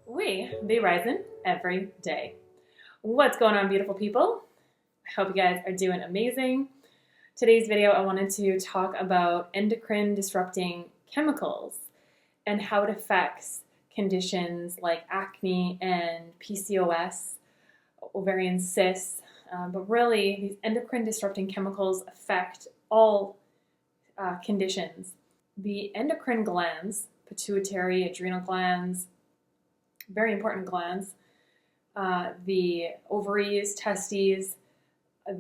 We be rising every day. What's going on, beautiful people? I hope you guys are doing amazing. Today's video, I wanted to talk about endocrine disrupting chemicals and how it affects conditions like acne and PCOS, ovarian cysts, but really these endocrine disrupting chemicals affect all conditions. The endocrine glands, pituitary, adrenal glands, very important glands, the ovaries, testes,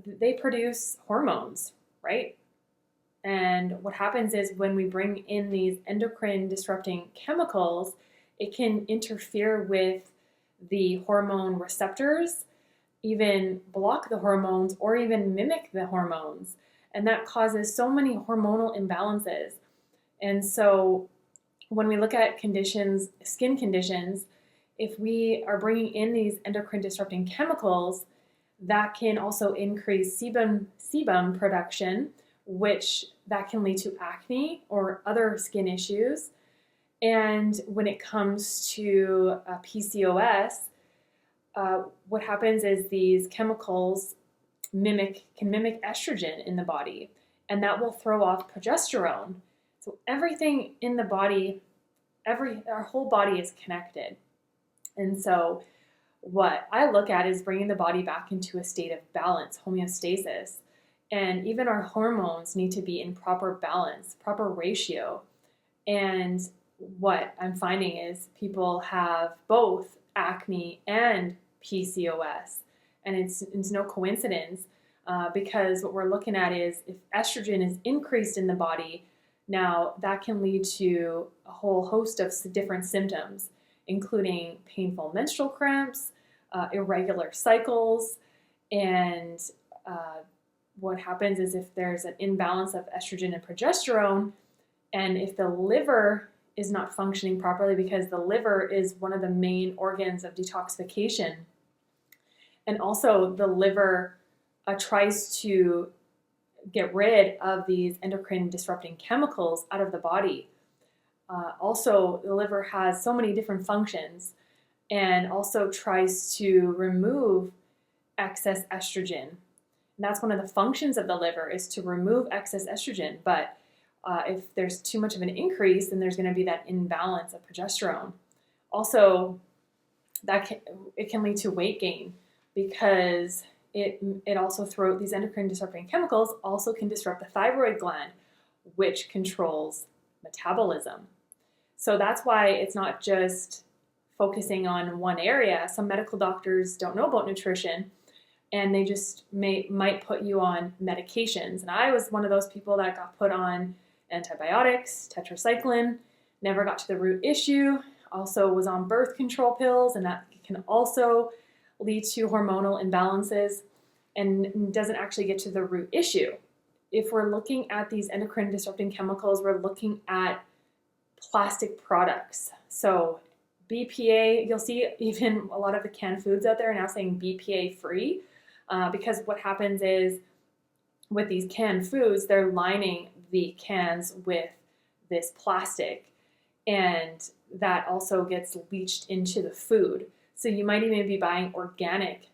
they produce hormones, right? And what happens is when we bring in these endocrine disrupting chemicals, it can interfere with the hormone receptors, even block the hormones, or even mimic the hormones. And that causes so many hormonal imbalances. And so when we look at conditions, skin conditions, if we are bringing in these endocrine disrupting chemicals, that can also increase sebum production, which that can lead to acne or other skin issues. And when it comes to PCOS, what happens is these chemicals can mimic estrogen in the body, and that will throw off progesterone. So everything in the body, our whole body is connected. And so what I look at is bringing the body back into a state of balance, homeostasis. And even our hormones need to be in proper balance, proper ratio. And what I'm finding is people have both acne and PCOS. And it's no coincidence because what we're looking at is if estrogen is increased in the body, now that can lead to a whole host of different symptoms, including painful menstrual cramps, irregular cycles, and what happens is if there's an imbalance of estrogen and progesterone, and if the liver is not functioning properly, because the liver is one of the main organs of detoxification, and also the liver tries to get rid of these endocrine disrupting chemicals out of the body. Also, the liver has so many different functions and also tries to remove excess estrogen. And that's one of the functions of the liver, is to remove excess estrogen. But if there's too much of an increase, then there's going to be that imbalance of progesterone. Also, it can lead to weight gain because it also these endocrine disrupting chemicals also can disrupt the thyroid gland, which controls metabolism. So that's why it's not just focusing on one area. Some medical doctors don't know about nutrition, and they just might put you on medications. And I was one of those people that got put on antibiotics, tetracycline, never got to the root issue, also was on birth control pills, and that can also lead to hormonal imbalances and doesn't actually get to the root issue. If we're looking at these endocrine disrupting chemicals, we're looking at plastic products. So BPA, you'll see even a lot of the canned foods out there are now saying BPA free because what happens is with these canned foods, they're lining the cans with this plastic, and that also gets leached into the food. So you might even be buying organic,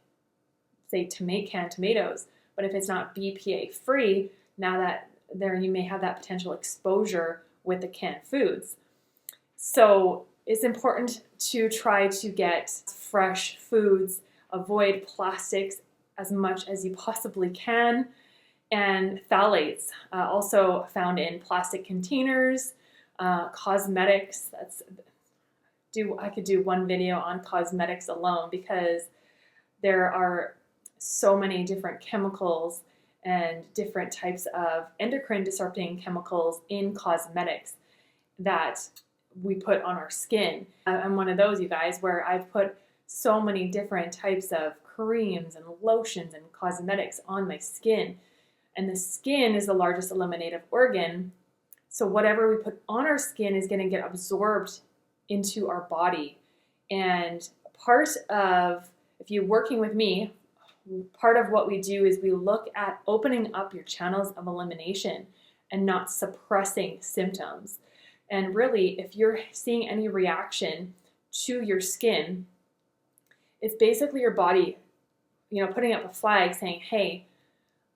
say canned tomatoes, but if it's not BPA free, now that there you may have that potential exposure with the canned foods. So it's important to try to get fresh foods, avoid plastics as much as you possibly can, and phthalates also found in plastic containers, cosmetics. I could do one video on cosmetics alone because there are so many different chemicals and different types of endocrine disrupting chemicals in cosmetics that we put on our skin. I'm one of those, you guys, where I've put so many different types of creams and lotions and cosmetics on my skin. And the skin is the largest eliminative organ. So whatever we put on our skin is going to get absorbed into our body. And part of, if you're working with me, part of what we do is we look at opening up your channels of elimination and not suppressing symptoms. And really, if you're seeing any reaction to your skin, it's basically your body, putting up a flag saying, hey,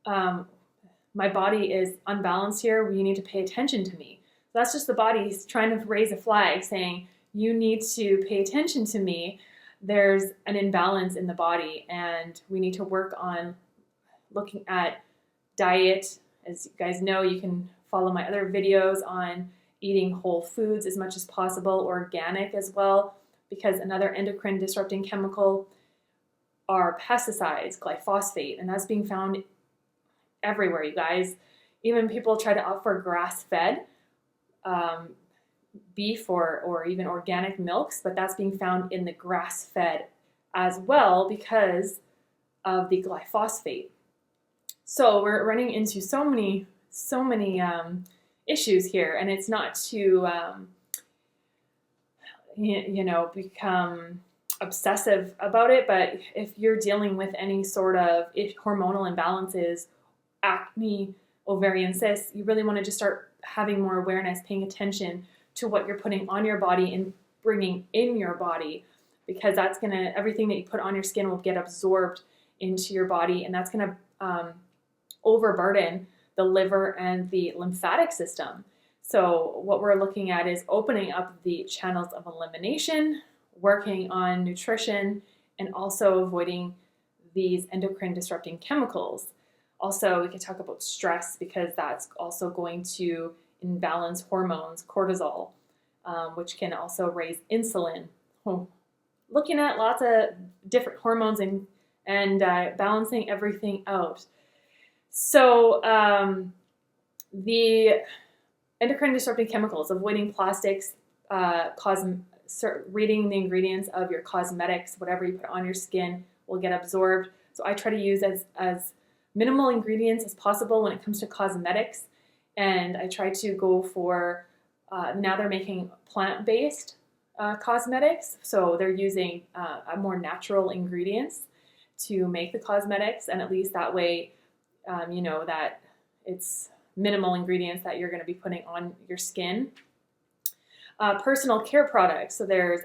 my body is unbalanced here. You need to pay attention to me. So that's just the body trying to raise a flag saying, you need to pay attention to me. There's an imbalance in the body, and we need to work on looking at diet. As you guys know, you can follow my other videos on eating whole foods as much as possible, organic as well, because another endocrine disrupting chemical are pesticides, glyphosate, and that's being found everywhere, you guys. Even people try to opt for grass-fed beef or even organic milks, but that's being found in the grass-fed as well because of the glyphosate. So we're running into so many issues here, and it's not to become obsessive about it, but if you're dealing with any sort of hormonal imbalances, acne, ovarian cysts, you really want to just start having more awareness, paying attention to what you're putting on your body and bringing in your body, because that's everything that you put on your skin will get absorbed into your body, and that's going to overburden the liver and the lymphatic system. So what we're looking at is opening up the channels of elimination, working on nutrition, and also avoiding these endocrine disrupting chemicals. Also, we could talk about stress, because that's also going to imbalance hormones, cortisol, which can also raise insulin. Looking at lots of different hormones and balancing everything out. So the endocrine disrupting chemicals, avoiding plastics, reading the ingredients of your cosmetics, whatever you put on your skin will get absorbed. So I try to use as minimal ingredients as possible when it comes to cosmetics, and I try to go for, now they're making plant-based cosmetics, so they're using more natural ingredients to make the cosmetics, and at least that way that it's minimal ingredients that you're going to be putting on your skin. Personal care products, so there's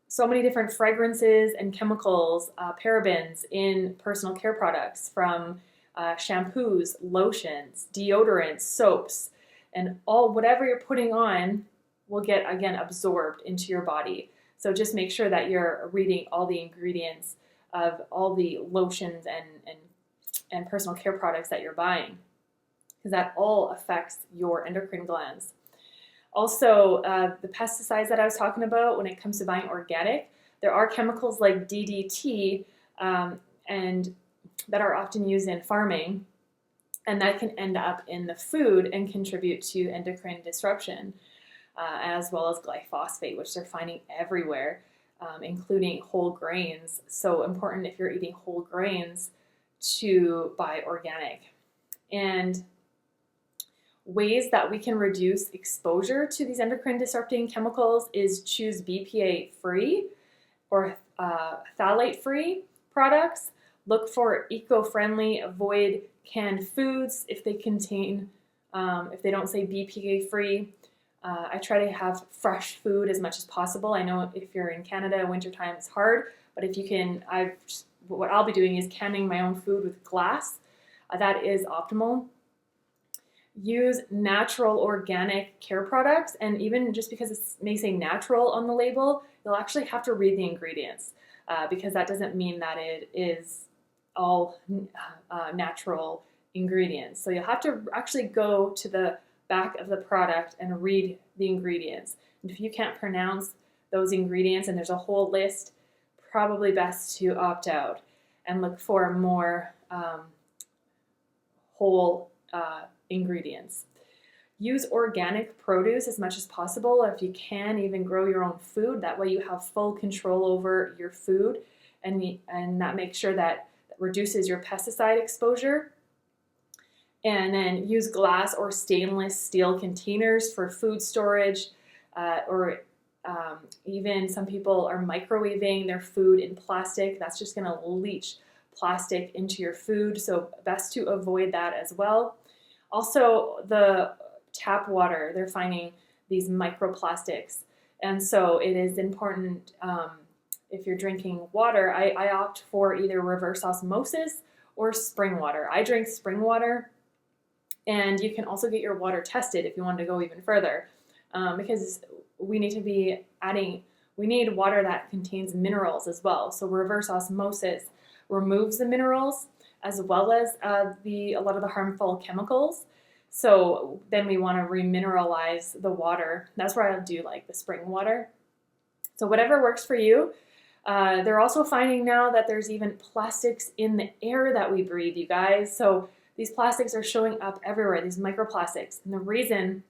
so many different fragrances and chemicals, parabens in personal care products, from shampoos, lotions, deodorants, soaps, and whatever you're putting on will get, again, absorbed into your body. So just make sure that you're reading all the ingredients of all the lotions and personal care products that you're buying, because that all affects your endocrine glands. Also, the pesticides that I was talking about, when it comes to buying organic, there are chemicals like DDT and that are often used in farming, and that can end up in the food and contribute to endocrine disruption, as well as glyphosate, which they're finding everywhere, including whole grains. So important, if you're eating whole grains, to buy organic. And ways that we can reduce exposure to these endocrine disrupting chemicals is choose BPA-free or phthalate-free products. Look for eco-friendly, avoid canned foods if they contain, if they don't say BPA-free. I try to have fresh food as much as possible. I know if you're in Canada, wintertime is hard, but if you can, what I'll be doing is canning my own food with glass. That is optimal. Use natural organic care products, and even just because it may say natural on the label, you'll actually have to read the ingredients, because that doesn't mean that it is all natural ingredients. So you'll have to actually go to the back of the product and read the ingredients. And if you can't pronounce those ingredients and there's a whole list, probably best to opt out and look for more whole ingredients. Use organic produce as much as possible. If you can, even grow your own food. That way you have full control over your food, and that makes sure that reduces your pesticide exposure. And then use glass or stainless steel containers for food storage, or even some people are microwaving their food in plastic. That's just going to leach plastic into your food, so best to avoid that as well. Also, the tap water, they're finding these microplastics. And so it is important, if you're drinking water, I opt for either reverse osmosis or spring water. I drink spring water, and you can also get your water tested if you want to go even further, because we need water that contains minerals as well. So reverse osmosis removes the minerals as well as a lot of the harmful chemicals. So then we want to remineralize the water. That's where I'll do like the spring water. So whatever works for you. They're also finding now that there's even plastics in the air that we breathe, you guys. So these plastics are showing up everywhere, these microplastics. And the reason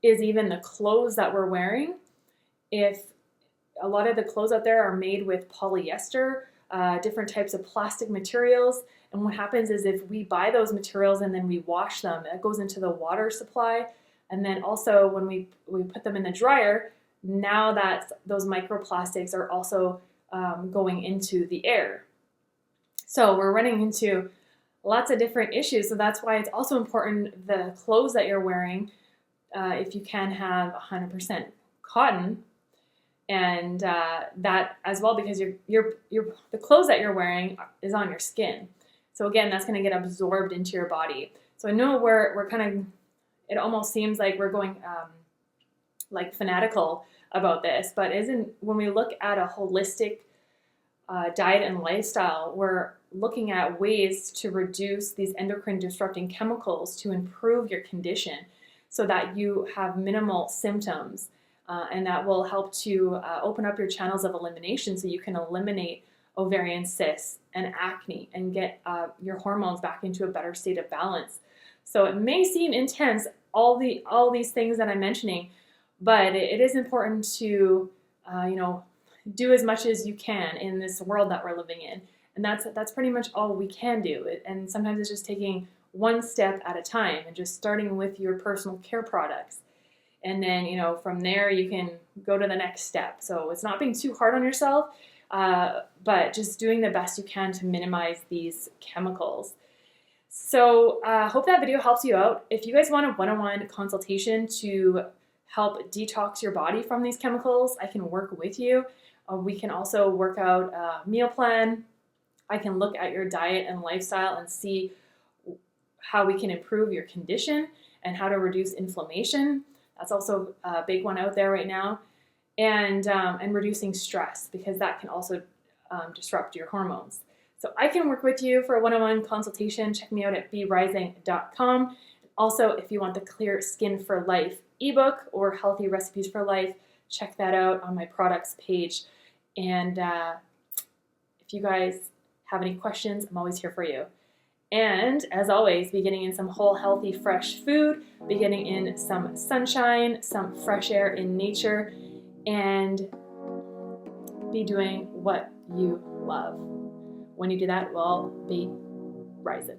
is even the clothes that we're wearing. If a lot of the clothes out there are made with polyester, different types of plastic materials, and what happens is if we buy those materials and then we wash them, it goes into the water supply. And then also when we put them in the dryer, now that those microplastics are also going into the air. So we're running into lots of different issues. So that's why it's also important the clothes that you're wearing, if you can have 100% cotton, and that as well, because the clothes that you're wearing is on your skin. So again, that's going to get absorbed into your body. So I know we're kind of, it almost seems like we're going like fanatical about this, but when we look at a holistic diet and lifestyle, we're looking at ways to reduce these endocrine disrupting chemicals to improve your condition so that you have minimal symptoms, and that will help to open up your channels of elimination so you can eliminate ovarian cysts and acne and get your hormones back into a better state of balance. So it may seem intense, all these things that I'm mentioning, but it is important to, do as much as you can in this world that we're living in. And that's pretty much all we can do. And sometimes it's just taking one step at a time and just starting with your personal care products. And then, from there you can go to the next step. So it's not being too hard on yourself, but just doing the best you can to minimize these chemicals. So hope that video helps you out. If you guys want a one-on-one consultation to help detox your body from these chemicals, I can work with you. We can also work out a meal plan. I can look at your diet and lifestyle and see how we can improve your condition and how to reduce inflammation. That's also a big one out there right now. And reducing stress, because that can also disrupt your hormones. So I can work with you for a one-on-one consultation. Check me out at berising.com. Also, if you want the Clear Skin for Life ebook or Healthy Recipes for Life, check that out on my products page. And if you guys have any questions, I'm always here for you. And as always, be getting in some whole, healthy, fresh food, be getting in some sunshine, some fresh air in nature, and be doing what you love. When you do that, we'll be rising.